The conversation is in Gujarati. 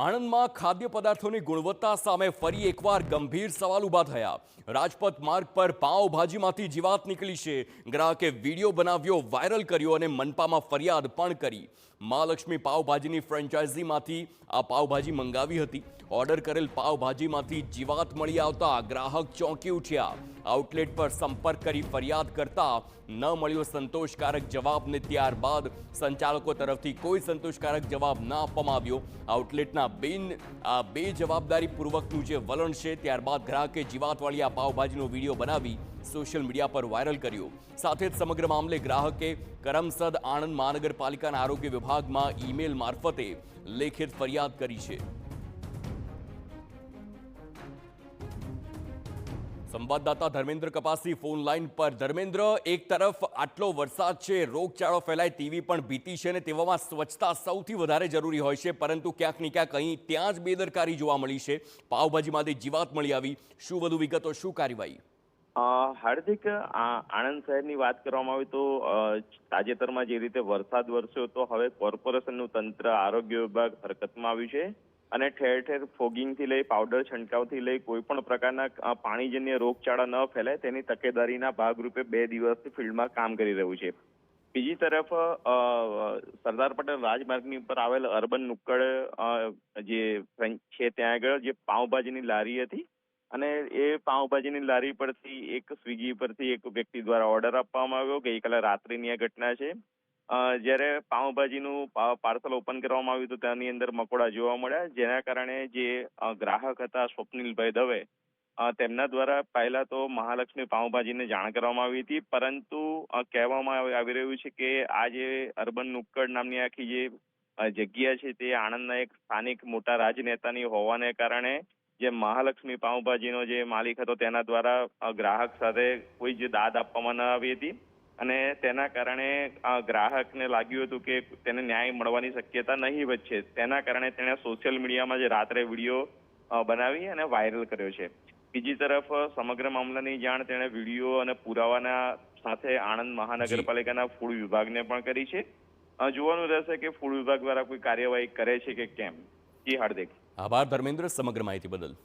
આણંદમાં ખાદ્ય પદાર્થોની ગુણવત્તા સામે ફરી એકવાર ગંભીર સવાલ ઊભા થયા। રાજપથ માર્ગ પર પાવભાજીમાંથી જીવાત નીકળી છે। ગ્રાહકે વિડીયો બનાવ્યો, વાયરલ કર્યો અને મનપામાં ફરિયાદ પણ કરી। મહાલક્ષ્મી પાવભાજીની ફ્રેન્ચાઇઝીમાંથી આ પાવભાજી મંગાવી હતી। ઓર્ડર કરેલ પાવભાજીમાંથી જીવાત મળી આવતા ગ્રાહક ચોંકી ઉઠ્યા। આઉટલેટ પર સંપર્ક કરી ફરિયાદ કરતા ન મળ્યો સંતોષકારક જવાબ ને ત્યારબાદ સંચાલકો તરફથી કોઈ સંતોષકારક જવાબ ન આપવામાં આવ્યો। આઉટલેટના બે જવાબદારીપૂર્વકનું જે વલણ છે ત્યારબાદ ગ્રાહકે જીવાતવાળી આ પાવભાજીનો વિડીયો બનાવી સોશિયલ મીડિયા પર વાયરલ કર્યો। સાથે જ સમગ્ર મામલે ગ્રાહકે કરમસદ આણંદ મહાનગરપાલિકાના આરોગ્ય વિભાગમાં ઈમેલ મારફતે લેખિત ફરિયાદ કરી છે। સંવાદદાતા ધર્મેન્દ્ર કપાસી ફોન લાઈન પર। ધર્મેન્દ્ર, એક તરફ આટલો વરસાદ છે, રોગચાળો ફેલાય તેવી પણ ભીતિ છે ને તેવામાં સ્વચ્છતા સૌથી વધારે જરૂરી હોય છે, પરંતુ ક્યાંક ને ક્યાંક અહીં ત્યાં જ બેદરકારી જોવા મળી છે। પાવભાજીમાંથી જીવાત મળી આવી, શું વધુ વિગતો, શું કાર્યવાહી? હાર્દિક, આણંદ શહેરની વાત કરવામાં આવે તો તાજેતરમાં જે રીતે વરસાદ વરસ્યો તો હવે કોર્પોરેશનનું તંત્ર, આરોગ્ય વિભાગ હરકતમાં આવ્યું છે અને ઠેર ઠેર ફોગિંગથી લઈ પાવડર છંટકાવથી લઈ કોઈ પણ પ્રકારના પાણીજન્ય રોગચાળા ન ફેલાય તેની તકેદારીના ભાગરૂપે 2 દિવસથી ફિલ્ડમાં કામ કરી રહ્યું છે। બીજી તરફ સરદાર પટેલ રાજમાર્ગની ઉપર આવેલ અર્બન નુક્કડ જે છે ત્યાં આગળ જે પાઉંભાજીની લારી હતી અને એ પાઉંભાજીની લારી પરથી એક સ્વિગી પરથી એક વ્યક્તિ દ્વારા ઓર્ડર આપવામાં આવ્યો। ગઈકાલે રાત્રિની આ ઘટના છે। જ્યારે પાઉંભાજીનું પાર્સલ ઓપન કરવામાં આવ્યું તો તેની અંદર મકોડા જોવા મળ્યા, જેના કારણે જે ગ્રાહક હતા સ્વપ્નિલભાઈ દવે તેમના દ્વારા પહેલા તો મહાલક્ષ્મી પાઉંભાજીને જાણ કરવામાં આવી હતી, પરંતુ કહેવામાં આવી રહ્યું છે કે આ જે અર્બન નુક્કડ નામની આખી જે જગ્યા છે તે આણંદના એક સ્થાનિક મોટા રાજનેતાની હોવાને કારણે જે મહાલક્ષ્મી પાઉંભાજીનો જે માલિક હતો તેના દ્વારા ગ્રાહક સાથે કોઈ જ દાદ આપવામાં ન આવી હતી અને તેના કારણે ગ્રાહકને લાગ્યું હતું કે તેને ન્યાય મળવાની શક્યતા નહીવત છે। તેના કારણે તેણે સોશિયલ મીડિયામાં જે રાત્રે વિડીયો બનાવી અને વાયરલ કર્યો છે। બીજી તરફ સમગ્ર મામલાની જાણ તેણે વિડીયો અને પુરાવાના સાથે આણંદ મહાનગરપાલિકાના ફૂડ વિભાગને પણ કરી છે। જોવાનું રહેશે કે ફૂડ વિભાગ દ્વારા કોઈ કાર્યવાહી કરે છે કે કેમ। જી હાર્દિક, આભાર ધર્મેન્દ્ર સમગ્ર માહિતી બદલ।